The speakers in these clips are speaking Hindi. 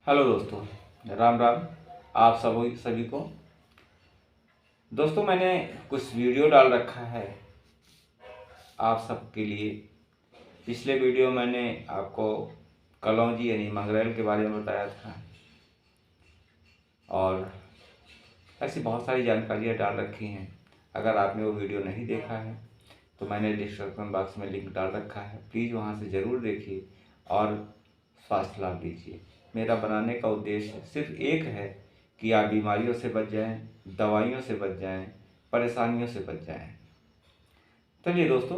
हेलो दोस्तों, राम राम। आप सभी को दोस्तों, मैंने कुछ वीडियो डाल रखा है आप सबके लिए। पिछले वीडियो मैंने आपको कलौंजी यानी मंगरेल के बारे में बताया था और ऐसी बहुत सारी जानकारियाँ डाल रखी हैं। अगर आपने वो वीडियो नहीं देखा है तो मैंने डिस्क्रिप्शन बॉक्स में लिंक डाल रखा है, प्लीज़ वहाँ से ज़रूर देखिए और स्वास्थ्य लाभ लीजिए। मेरा बनाने का उद्देश्य सिर्फ एक है कि आप बीमारियों से बच जाएं, दवाइयों से बच जाएं, परेशानियों से बच जाएं। चलिए दोस्तों,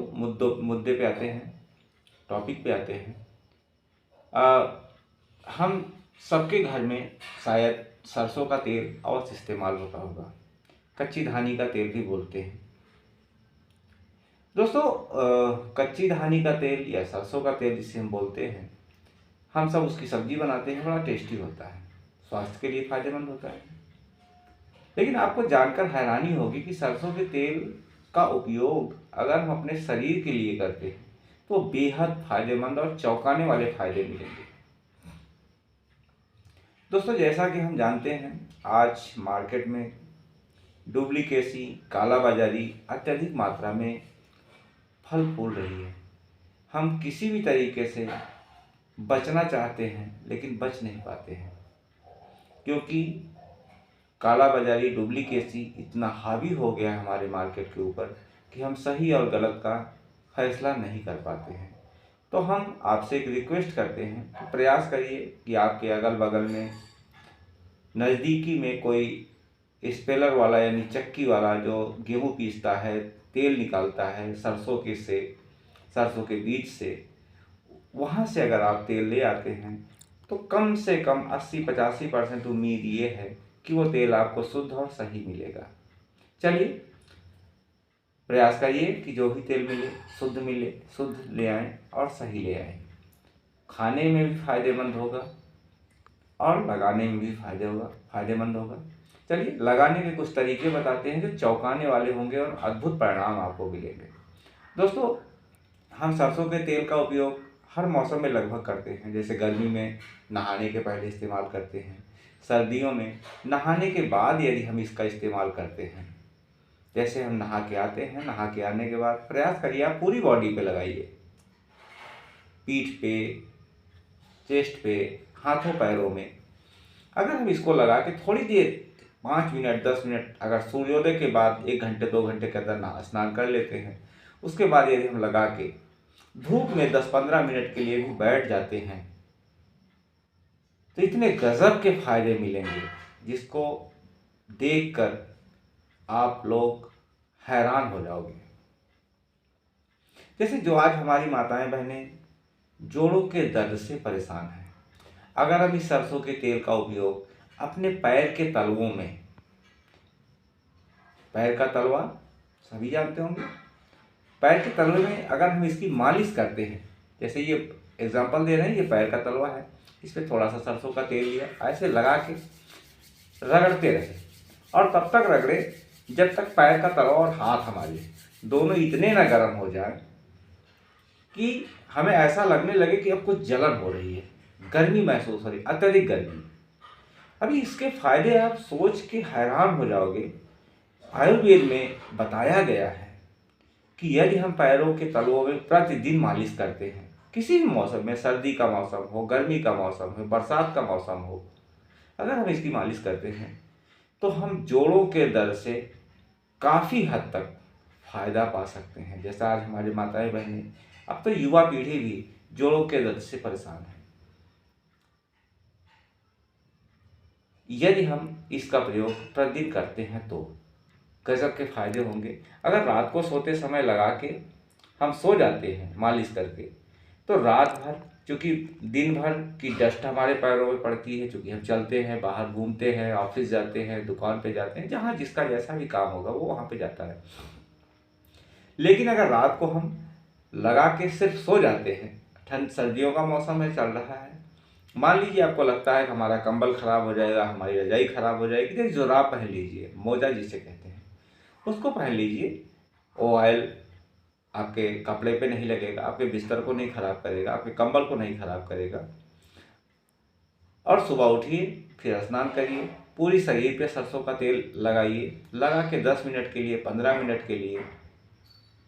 मुद्दे पे आते हैं, टॉपिक पे आते हैं। हम सबके घर में शायद सरसों का तेल अवश्य इस्तेमाल होता होगा। कच्ची धानी का तेल भी बोलते हैं दोस्तों। कच्ची धानी का तेल या सरसों का तेल जिसे हम बोलते हैं, हम सब उसकी सब्जी बनाते हैं, बड़ा टेस्टी होता है, स्वास्थ्य के लिए फायदेमंद होता है। लेकिन आपको जानकर हैरानी होगी कि सरसों के तेल का उपयोग अगर हम अपने शरीर के लिए करते हैं तो बेहद फायदेमंद और चौंकाने वाले फायदे मिलेंगे दोस्तों। जैसा कि हम जानते हैं, आज मार्केट में डुप्लीकेसी, कालाबाजारी अत्यधिक मात्रा में फल फूल रही है। हम किसी भी तरीके से बचना चाहते हैं लेकिन बच नहीं पाते हैं, क्योंकि कालाबाजारी, डुप्लीकेसी इतना हावी हो गया है हमारे मार्केट के ऊपर कि हम सही और गलत का फैसला नहीं कर पाते हैं। तो हम आपसे एक रिक्वेस्ट करते हैं कि प्रयास करिए कि आपके अगल बगल में नज़दीकी में कोई स्पेलर वाला यानी चक्की वाला जो गेहूँ पीसता है, तेल निकालता है सरसों के बीज से, वहाँ से अगर आप तेल ले आते हैं तो कम से कम 80-85% उम्मीद ये है कि वो तेल आपको शुद्ध और सही मिलेगा। चलिए, प्रयास करिए कि जो भी तेल मिले शुद्ध ले आएँ और सही ले आएँ। खाने में भी फायदेमंद होगा और लगाने में भी फायदेमंद होगा। चलिए, लगाने के कुछ तरीके बताते हैं जो चौंकाने वाले होंगे और अद्भुत परिणाम आपको मिलेंगे दोस्तों। हम सरसों के तेल का उपयोग हर मौसम में लगभग करते हैं। जैसे गर्मी में नहाने के पहले इस्तेमाल करते हैं, सर्दियों में नहाने के बाद यदि हम इसका इस्तेमाल करते हैं। जैसे हम नहा के आते हैं, नहा के आने के बाद प्रयास करिए आप पूरी बॉडी पे लगाइए, पीठ पे, चेस्ट पे, हाथों पैरों में। अगर हम इसको लगा के थोड़ी देर 5 मिनट 10 मिनट अगर सूर्योदय के बाद 1 घंटे 2 घंटे के अंदर स्नान कर लेते हैं, उसके बाद यदि हम लगा के धूप में 10-15 मिनट के लिए भी बैठ जाते हैं तो इतने गजब के फायदे मिलेंगे जिसको देखकर आप लोग हैरान हो जाओगे। जैसे जो आज हमारी माताएं बहनें जोड़ों के दर्द से परेशान हैं, अगर हम इस सरसों के तेल का उपयोग अपने पैर के तलवों में, पैर का तलवा सभी जानते होंगे, पैर के तलवे में अगर हम इसकी मालिश करते हैं, जैसे ये एग्जांपल दे रहे हैं, ये पैर का तलवा है, इस पर थोड़ा सा सरसों का तेल लिया, ऐसे लगा के रगड़ते रहे और तब तक रगड़े जब तक पैर का तलवा और हाथ हमारे दोनों इतने ना गर्म हो जाए कि हमें ऐसा लगने लगे कि अब कुछ जलन हो रही है, गर्मी महसूस हो रही, अत्यधिक गर्मी। अभी इसके फायदे आप सोच के हैरान हो जाओगे। आयुर्वेद में बताया गया है कि यदि हम पैरों के तलवों में प्रतिदिन मालिश करते हैं, किसी भी मौसम में, सर्दी का मौसम हो, गर्मी का मौसम हो, बरसात का मौसम हो, अगर हम इसकी मालिश करते हैं तो हम जोड़ों के दर्द से काफ़ी हद तक फायदा पा सकते हैं। जैसा आज हमारी माताएं बहनें, अब तो युवा पीढ़ी भी जोड़ों के दर्द से परेशान है। यदि हम इसका प्रयोग प्रतिदिन करते हैं तो गजब के फायदे होंगे। अगर रात को सोते समय लगा के हम सो जाते हैं मालिश करके, तो रात भर, चूँकि दिन भर की डस्ट हमारे पैरों में पड़ती है, चूँकि हम चलते हैं, बाहर घूमते हैं, ऑफिस जाते हैं, दुकान पे जाते हैं, जहाँ जिसका जैसा भी काम होगा वो वहाँ पे जाता है। लेकिन अगर रात को हम लगा के सिर्फ सो जाते हैं, ठंड सर्दियों का मौसम है, चल रहा है, मान लीजिए आपको लगता है कि हमारा कंबल खराब हो जाएगा, हमारी रजाई खराब हो जाएगी, तो जुराब पहन लीजिए, मोजा जिसे कहते हैं, उसको पहन लीजिए। वो ऑयल आपके कपड़े पे नहीं लगेगा, आपके बिस्तर को नहीं खराब करेगा, आपके कंबल को नहीं खराब करेगा और सुबह उठिए, फिर स्नान करिए, पूरी शरीर पे सरसों का तेल लगाइए, लगा के 10 मिनट के लिए, 15 मिनट के लिए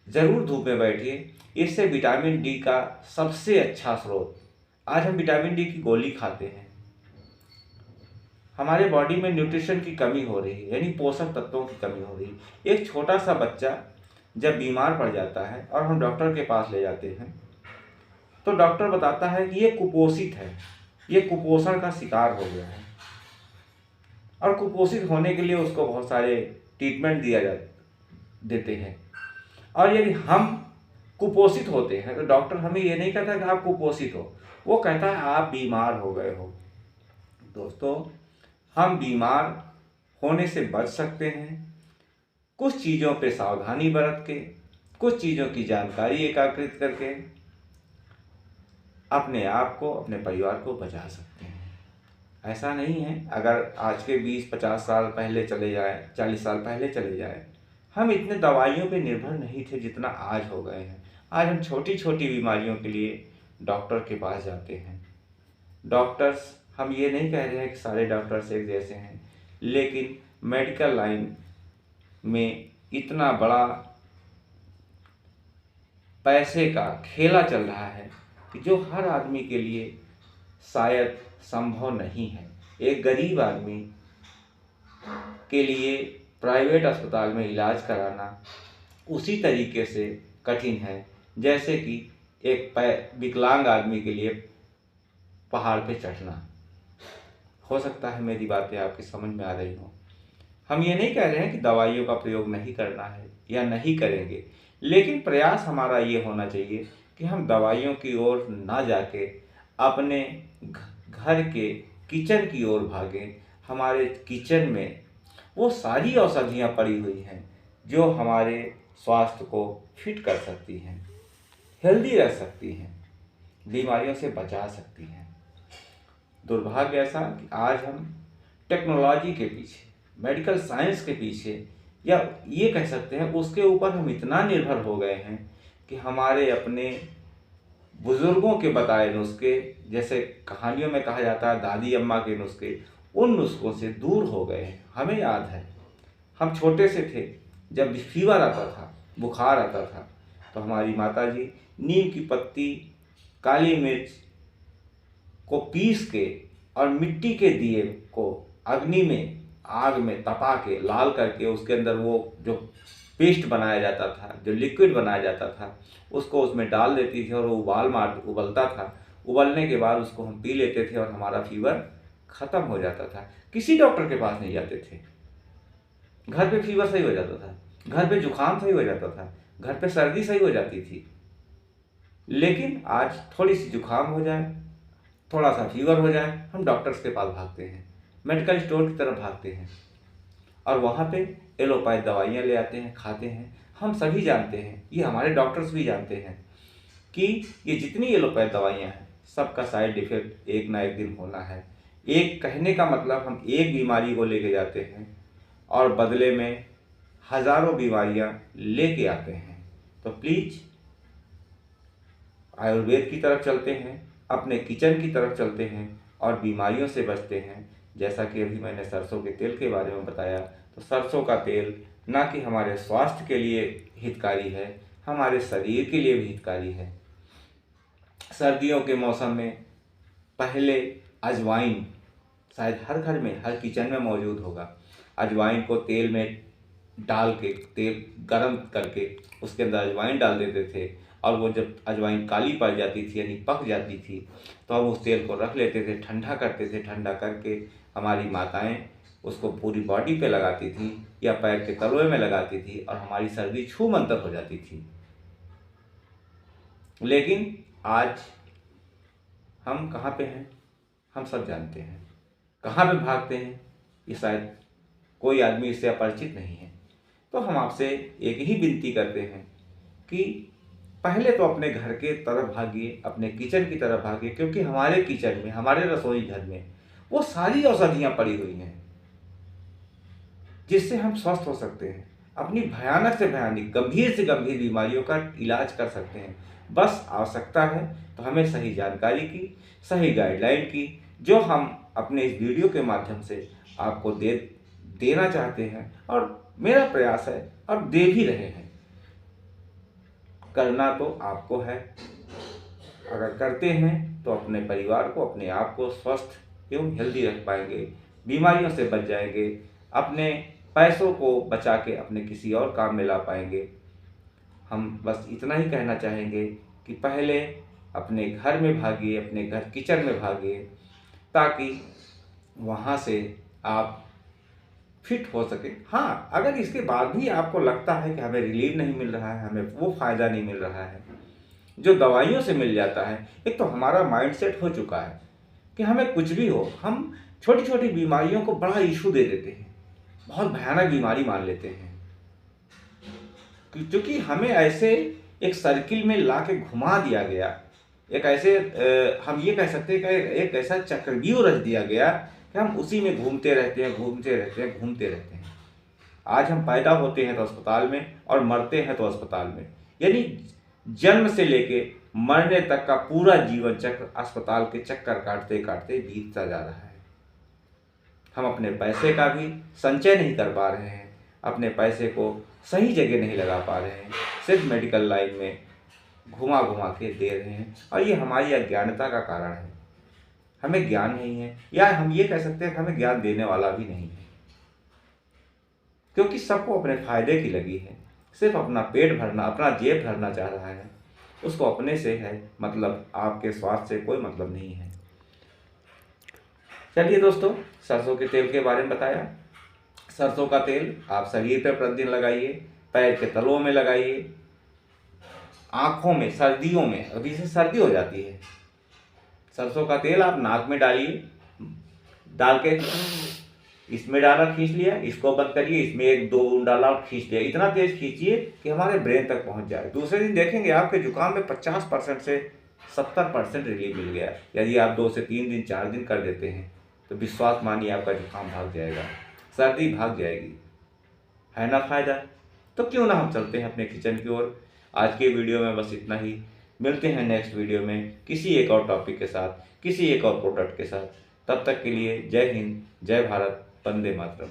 ज़रूर धूप में बैठिए। इससे विटामिन डी का सबसे अच्छा स्रोत, आज हम विटामिन डी की गोली खाते हैं, हमारे बॉडी में न्यूट्रिशन की कमी हो रही है, यानी पोषक तत्वों की कमी हो रही है। एक छोटा सा बच्चा जब बीमार पड़ जाता है और हम डॉक्टर के पास ले जाते हैं, तो डॉक्टर बताता है कि ये कुपोषित है, ये कुपोषण का शिकार हो गया है, और कुपोषित होने के लिए उसको बहुत सारे ट्रीटमेंट देते हैं। और यदि हम कुपोषित होते हैं तो डॉक्टर हमें ये नहीं कहता कि आप कुपोषित हो, वो कहता है आप बीमार हो गए हो। दोस्तों, हम बीमार होने से बच सकते हैं कुछ चीज़ों पे सावधानी बरत के, कुछ चीज़ों की जानकारी एकत्रित करके अपने आप को, अपने परिवार को बचा सकते हैं। ऐसा नहीं है, अगर आज के 20-50 साल पहले चले जाए, 40 साल पहले चले जाए, हम इतने दवाइयों पे निर्भर नहीं थे जितना आज हो गए हैं। आज हम छोटी छोटी बीमारियों के लिए डॉक्टर के पास जाते हैं। डॉक्टर्स, हम ये नहीं कह रहे हैं कि सारे डॉक्टर्स एक जैसे हैं, लेकिन मेडिकल लाइन में इतना बड़ा पैसे का खेला चल रहा है कि जो हर आदमी के लिए शायद संभव नहीं है। एक गरीब आदमी के लिए प्राइवेट अस्पताल में इलाज कराना उसी तरीके से कठिन है जैसे कि एक विकलांग आदमी के लिए पहाड़ पे चढ़ना। हो सकता है मेरी बातें आपकी समझ में आ रही हों। हम ये नहीं कह रहे हैं कि दवाइयों का प्रयोग नहीं करना है या नहीं करेंगे, लेकिन प्रयास हमारा ये होना चाहिए कि हम दवाइयों की ओर ना जाके अपने घर के किचन की ओर भागें। हमारे किचन में वो सारी औषधियाँ पड़ी हुई हैं जो हमारे स्वास्थ्य को फिट कर सकती हैं, हेल्दी रख सकती हैं, बीमारियों से बचा सकती हैं। दुर्भाग्य ऐसा कि आज हम टेक्नोलॉजी के पीछे, मेडिकल साइंस के पीछे, या ये कह सकते हैं उसके ऊपर हम इतना निर्भर हो गए हैं कि हमारे अपने बुजुर्गों के बताए नुस्खे, जैसे कहानियों में कहा जाता है दादी अम्मा के नुस्खे, उन नुस्खों से दूर हो गए हैं। हमें याद है, हम छोटे से थे, जब फीवर आता था, बुखार आता था, तो हमारी माताजी नीम की पत्ती, काली मिर्च को पीस के और मिट्टी के दिए को अग्नि में, आग में तपा के, लाल करके उसके अंदर वो जो पेस्ट बनाया जाता था, जो लिक्विड बनाया जाता था, उसको उसमें डाल देती थी और वो उबलता था। उबलने के बाद उसको हम पी लेते थे और हमारा फीवर ख़त्म हो जाता था। किसी डॉक्टर के पास नहीं जाते थे, घर पे फीवर सही हो जाता था, घर पे जुकाम सही हो जाता था, घर पे सर्दी सही हो जाती थी। लेकिन आज थोड़ी सी जुकाम हो जाए, थोड़ा सा फीवर हो जाए, हम डॉक्टर्स के पास भागते हैं, मेडिकल स्टोर की तरफ भागते हैं और वहाँ पे एलोपैथ दवाइयाँ ले आते हैं, खाते हैं। हम सभी जानते हैं, ये हमारे डॉक्टर्स भी जानते हैं कि ये जितनी एलोपैथ दवाइयाँ हैं सबका साइड इफ़ेक्ट एक ना एक दिन होना है। एक कहने का मतलब, हम एक बीमारी को लेके जाते हैं और बदले में हज़ारों बीमारियाँ लेके आते हैं। तो प्लीज़ आयुर्वेद की तरफ चलते हैं, अपने किचन की तरफ चलते हैं और बीमारियों से बचते हैं। जैसा कि अभी मैंने सरसों के तेल के बारे में बताया, तो सरसों का तेल ना कि हमारे स्वास्थ्य के लिए हितकारी है, हमारे शरीर के लिए भी हितकारी है। सर्दियों के मौसम में पहले अजवाइन शायद हर घर में, हर किचन में मौजूद होगा। अजवाइन को तेल में डाल के, तेल गरम करके उसके अंदर अजवाइन डाल देते थे और वो जब अजवाइन काली पड़ जाती थी, यानी पक जाती थी, तो हम उस तेल को रख लेते थे, ठंडा करते थे। ठंडा करके हमारी माताएं उसको पूरी बॉडी पे लगाती थी या पैर के तलवे में लगाती थी और हमारी सर्दी छूमंतर हो जाती थी। लेकिन आज हम कहाँ पे हैं, हम सब जानते हैं। कहाँ पे भागते हैं, ये शायद कोई आदमी इससे अपरिचित नहीं है। तो हम आपसे एक ही विनती करते हैं कि पहले तो अपने घर के तरफ भागिए, अपने किचन की तरफ भागिए, क्योंकि हमारे किचन में, हमारे रसोई घर में वो सारी औषधियाँ पड़ी हुई हैं जिससे हम स्वस्थ हो सकते हैं, अपनी भयानक से भयानक, गंभीर से गंभीर बीमारियों का इलाज कर सकते हैं। बस आवश्यकता है तो हमें सही जानकारी की, सही गाइडलाइन की, जो हम अपने इस वीडियो के माध्यम से आपको देना चाहते हैं, और मेरा प्रयास है और दे भी रहे हैं। करना तो आपको है। अगर करते हैं तो अपने परिवार को, अपने आप को स्वस्थ एवं हेल्दी रख पाएंगे, बीमारियों से बच जाएंगे, अपने पैसों को बचा के अपने किसी और काम में ला पाएंगे। हम बस इतना ही कहना चाहेंगे कि पहले अपने घर में भागिए, अपने घर किचन में भागिए, ताकि वहाँ से आप फिट हो सके। हाँ, अगर इसके बाद भी आपको लगता है कि हमें रिलीफ नहीं मिल रहा है, हमें वो फ़ायदा नहीं मिल रहा है जो दवाइयों से मिल जाता है। एक तो हमारा माइंडसेट हो चुका है कि हमें कुछ भी हो, हम छोटी छोटी बीमारियों को बड़ा इशू दे देते हैं, बहुत भयानक बीमारी मान लेते हैं, क्योंकि हमें ऐसे एक सर्किल में ला के घुमा दिया गया। एक ऐसे हम ये कह सकते हैं कि एक ऐसा चक्रव्यूह रच दिया गया कि हम उसी में घूमते रहते हैं, घूमते रहते हैं, घूमते रहते हैं। आज हम पैदा होते हैं तो अस्पताल में, और मरते हैं तो अस्पताल में। यानी जन्म से लेके मरने तक का पूरा जीवन चक्र अस्पताल के चक्कर काटते काटते बीतता जा रहा है। हम अपने पैसे का भी संचय नहीं कर पा रहे हैं, अपने पैसे को सही जगह नहीं लगा पा रहे हैं, सिर्फ मेडिकल लाइन में घुमा घुमा के दे रहे हैं। और ये हमारी अज्ञानता का कारण है। हमें ज्ञान नहीं है, या हम ये कह सकते हैं कि हमें ज्ञान देने वाला भी नहीं है, क्योंकि सबको अपने फायदे की लगी है। सिर्फ अपना पेट भरना, अपना जेब भरना चाह रहा है, उसको अपने से है मतलब, आपके स्वास्थ्य से कोई मतलब नहीं है। चलिए दोस्तों, सरसों के तेल के बारे में बताया। सरसों का तेल आप शरीर पर प्रतिदिन लगाइए, पैर के तलुओं में लगाइए, आँखों में, सर्दियों में, अभी से सर्दी हो जाती है, सरसों का तेल आप नाक में डालिए, डाल के इसमें डाला, खींच लिया, इसको बंद करिए, इसमें 1-2 बूंद डाला और खींच लिया। इतना तेज खींचिए कि हमारे ब्रेन तक पहुंच जाए। दूसरे दिन देखेंगे आपके जुकाम में 50% से 70% रिलीफ मिल गया। यदि आप 2 से 3 दिन, 4 दिन कर देते हैं तो विश्वास मानिए आपका जुकाम भाग जाएगा, सर्दी भाग जाएगी। है ना फायदा? तो क्यों ना हम चलते हैं अपने किचन की ओर। आज के वीडियो में बस इतना ही। मिलते हैं नेक्स्ट वीडियो में किसी एक और टॉपिक के साथ, किसी एक और प्रोडक्ट के साथ। तब तक के लिए जय हिंद, जय भारत, वंदे मातरम।